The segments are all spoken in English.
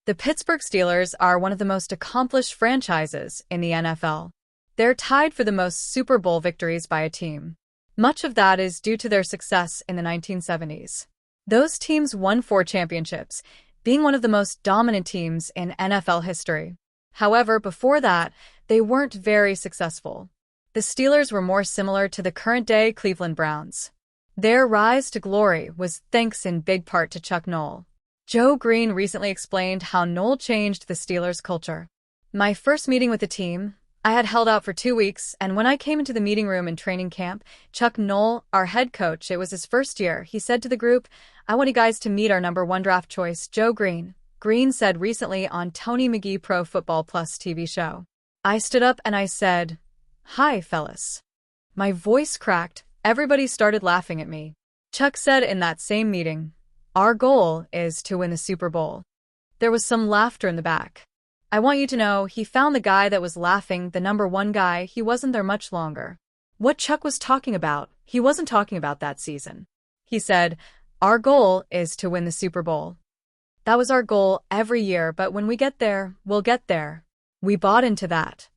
The Pittsburgh Steelers are one of the most accomplished franchises in the NFL. They're tied for the most Super Bowl victories by a team. Much of that is due to their success in the 1970s. Those teams won 4 championships, being one of the most dominant teams in NFL history. However, before that, they weren't very successful. The Steelers were more similar to the current-day Cleveland Browns. Their rise to glory was thanks in big part to Chuck Noll. Joe Green recently explained how Noll changed the Steelers' culture. "My first meeting with the team, I had held out for 2 weeks, and when I came into the meeting room in training camp, Chuck Noll, our head coach, it was his first year, he said to the group, 'I want you guys to meet our #1 draft choice, Joe Green.'" Green said recently on Tony McGee Pro Football Plus TV show. "I stood up and I said, 'Hi, fellas.' My voice cracked. Everybody started laughing at me." Chuck said in that same meeting, "Our goal is to win the Super Bowl." There was some laughter in the back. I want you to know, he found the guy that was laughing, the #1 guy, he wasn't there much longer. What Chuck was talking about, he wasn't talking about that season. He said, "Our goal is to win the Super Bowl. That was our goal every year, but when we get there, we'll get there." We bought into that.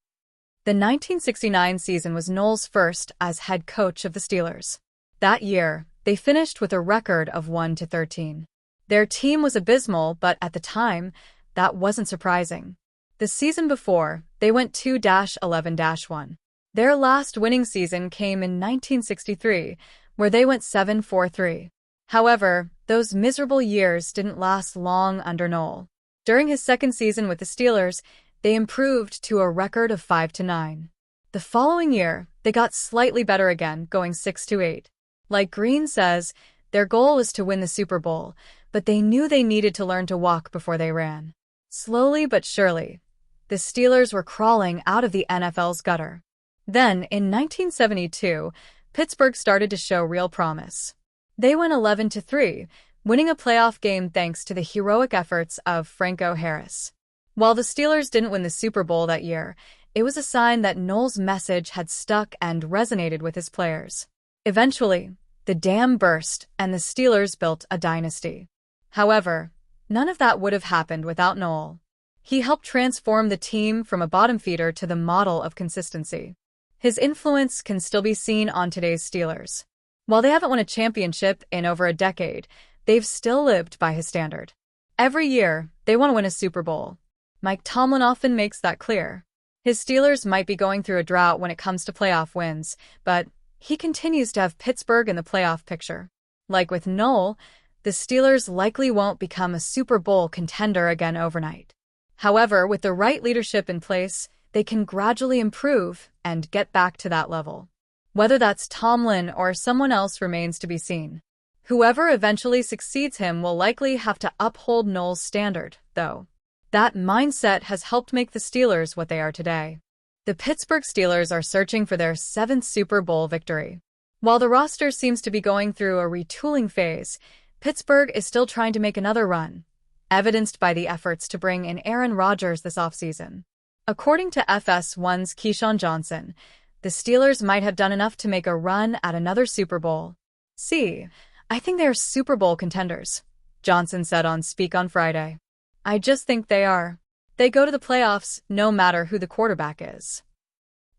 The 1969 season was Noll's first as head coach of the Steelers. That year, they finished with a record of 1-13. Their team was abysmal, but at the time, that wasn't surprising. The season before, they went 2-11-1. Their last winning season came in 1963, where they went 7-4-3. However, those miserable years didn't last long under Noll. During his second season with the Steelers, they improved to a record of 5-9. The following year, they got slightly better again, going 6-8. Like Green says, their goal was to win the Super Bowl, but they knew they needed to learn to walk before they ran. Slowly but surely, the Steelers were crawling out of the NFL's gutter. Then, in 1972, Pittsburgh started to show real promise. They went 11-3, winning a playoff game thanks to the heroic efforts of Franco Harris. While the Steelers didn't win the Super Bowl that year, it was a sign that Noll's message had stuck and resonated with his players. Eventually, the dam burst and the Steelers built a dynasty. However, none of that would have happened without Noll. He helped transform the team from a bottom feeder to the model of consistency. His influence can still be seen on today's Steelers. While they haven't won a championship in over a decade, they've still lived by his standard. Every year, they want to win a Super Bowl. Mike Tomlin often makes that clear. His Steelers might be going through a drought when it comes to playoff wins, but he continues to have Pittsburgh in the playoff picture. Like with Noll, the Steelers likely won't become a Super Bowl contender again overnight. However, with the right leadership in place, they can gradually improve and get back to that level. Whether that's Tomlin or someone else remains to be seen. Whoever eventually succeeds him will likely have to uphold Noll's standard, though. That mindset has helped make the Steelers what they are today. The Pittsburgh Steelers are searching for their 7th Super Bowl victory. While the roster seems to be going through a retooling phase, Pittsburgh is still trying to make another run, evidenced by the efforts to bring in Aaron Rodgers this offseason. According to FS1's Keyshawn Johnson, the Steelers might have done enough to make a run at another Super Bowl. "See, I think they are Super Bowl contenders," Johnson said on Speak on Friday. "I just think they are. They go to the playoffs no matter who the quarterback is."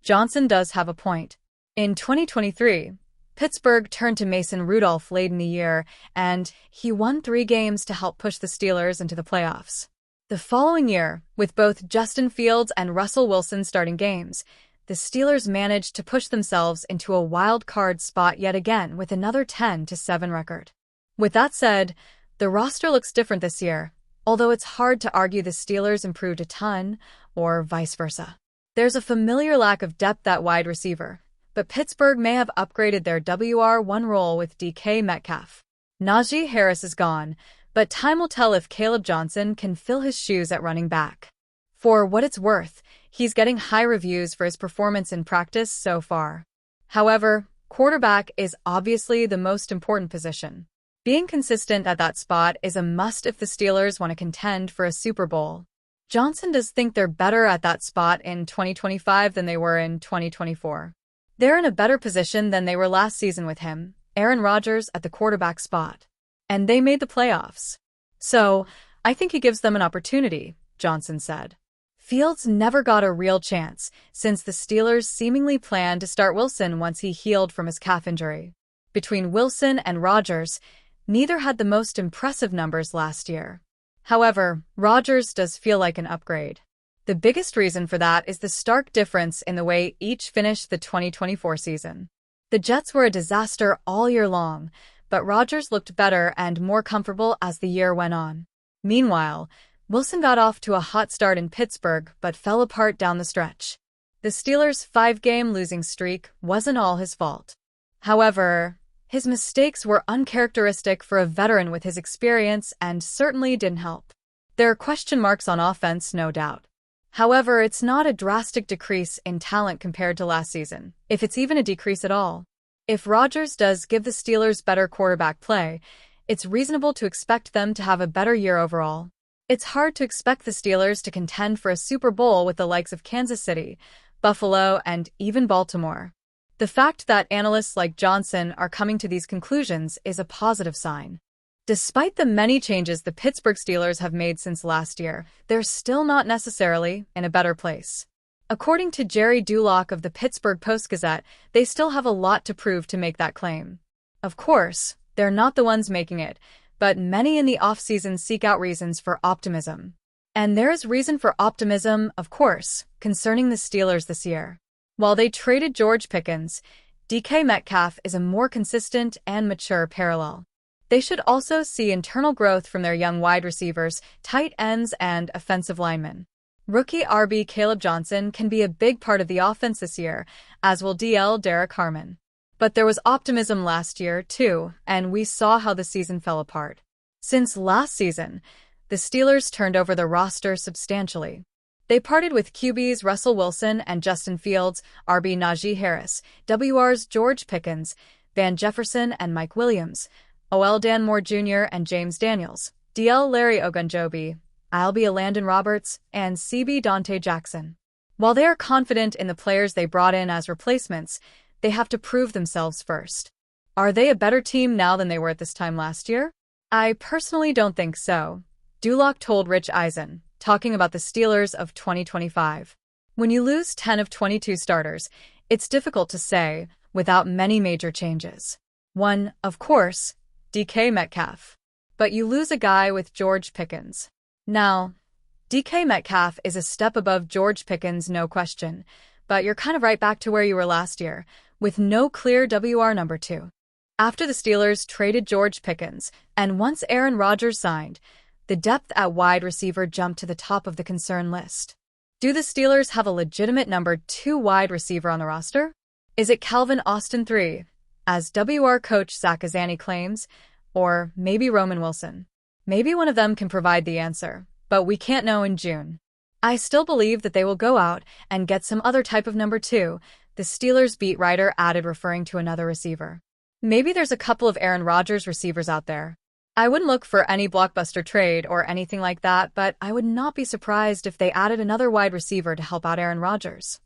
Johnson does have a point. In 2023, Pittsburgh turned to Mason Rudolph late in the year, and he won 3 games to help push the Steelers into the playoffs. The following year, with both Justin Fields and Russell Wilson starting games, the Steelers managed to push themselves into a wild card spot yet again with another 10-7 record. With that said, the roster looks different this year, although it's hard to argue the Steelers improved a ton, or vice versa. There's a familiar lack of depth at wide receiver, but Pittsburgh may have upgraded their WR1 role with DK Metcalf. Najee Harris is gone, but time will tell if Caleb Johnson can fill his shoes at running back. For what it's worth, he's getting high reviews for his performance in practice so far. However, quarterback is obviously the most important position. Being consistent at that spot is a must if the Steelers want to contend for a Super Bowl. Johnson does think they're better at that spot in 2025 than they were in 2024. They're in a better position than they were last season with him, Aaron Rodgers, at the quarterback spot. And they made the playoffs. So, I think he gives them an opportunity, Johnson said. Fields never got a real chance, since the Steelers seemingly planned to start Wilson once he healed from his calf injury. Between Wilson and Rodgers, neither had the most impressive numbers last year. However, Rodgers does feel like an upgrade. The biggest reason for that is the stark difference in the way each finished the 2024 season. The Jets were a disaster all year long, but Rodgers looked better and more comfortable as the year went on. Meanwhile, Wilson got off to a hot start in Pittsburgh but fell apart down the stretch. The Steelers' 5-game losing streak wasn't all his fault. However, his mistakes were uncharacteristic for a veteran with his experience and certainly didn't help. There are question marks on offense, no doubt. However, it's not a drastic decrease in talent compared to last season, if it's even a decrease at all. If Rodgers does give the Steelers better quarterback play, it's reasonable to expect them to have a better year overall. It's hard to expect the Steelers to contend for a Super Bowl with the likes of Kansas City, Buffalo, and even Baltimore. The fact that analysts like Johnson are coming to these conclusions is a positive sign. Despite the many changes the Pittsburgh Steelers have made since last year, they're still not necessarily in a better place. According to Gerry Dulac of the Pittsburgh Post-Gazette, they still have a lot to prove to make that claim. Of course, they're not the ones making it, but many in the offseason seek out reasons for optimism. And there is reason for optimism, of course, concerning the Steelers this year. While they traded George Pickens, DK Metcalf is a more consistent and mature parallel. They should also see internal growth from their young wide receivers, tight ends, and offensive linemen. Rookie RB Caleb Johnson can be a big part of the offense this year, as will DL Derek Harmon. But there was optimism last year, too, and we saw how the season fell apart. Since last season, the Steelers turned over the roster substantially. They parted with QBs Russell Wilson and Justin Fields, RB Najee Harris, WR's George Pickens, Van Jefferson and Mike Williams, OL Dan Moore Jr. and James Daniels, DL Larry Ogunjobi, ILB Landon Roberts, and CB Dante Jackson. While they are confident in the players they brought in as replacements, they have to prove themselves first. Are they a better team now than they were at this time last year? I personally don't think so, Dulac told Rich Eisen, talking about the Steelers of 2025. When you lose 10 of 22 starters, it's difficult to say, without many major changes. One, of course, DK Metcalf. But you lose a guy with George Pickens. Now, DK Metcalf is a step above George Pickens, no question, but you're kind of right back to where you were last year, with no clear WR number 2. After the Steelers traded George Pickens, and once Aaron Rodgers signed, the depth at wide receiver jumped to the top of the concern list. Do the Steelers have a legitimate number 2 wide receiver on the roster? Is it Calvin Austin III, as WR coach Zach Azzanni claims, or maybe Roman Wilson? Maybe one of them can provide the answer, but we can't know in June. I still believe that they will go out and get some other type of number 2, the Steelers beat writer added, referring to another receiver. Maybe there's a couple of Aaron Rodgers receivers out there. I wouldn't look for any blockbuster trade or anything like that, but I would not be surprised if they added another wide receiver to help out Aaron Rodgers.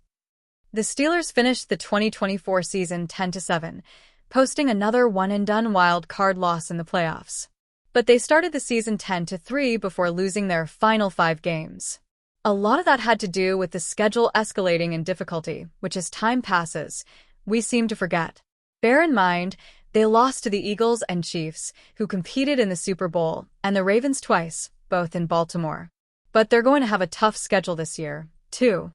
The Steelers finished the 2024 season 10-7, posting another one-and-done wild card loss in the playoffs. But they started the season 10-3 before losing their final 5 games. A lot of that had to do with the schedule escalating in difficulty, which as time passes, we seem to forget. Bear in mind, they lost to the Eagles and Chiefs, who competed in the Super Bowl, and the Ravens twice, both in Baltimore. But they're going to have a tough schedule this year, too.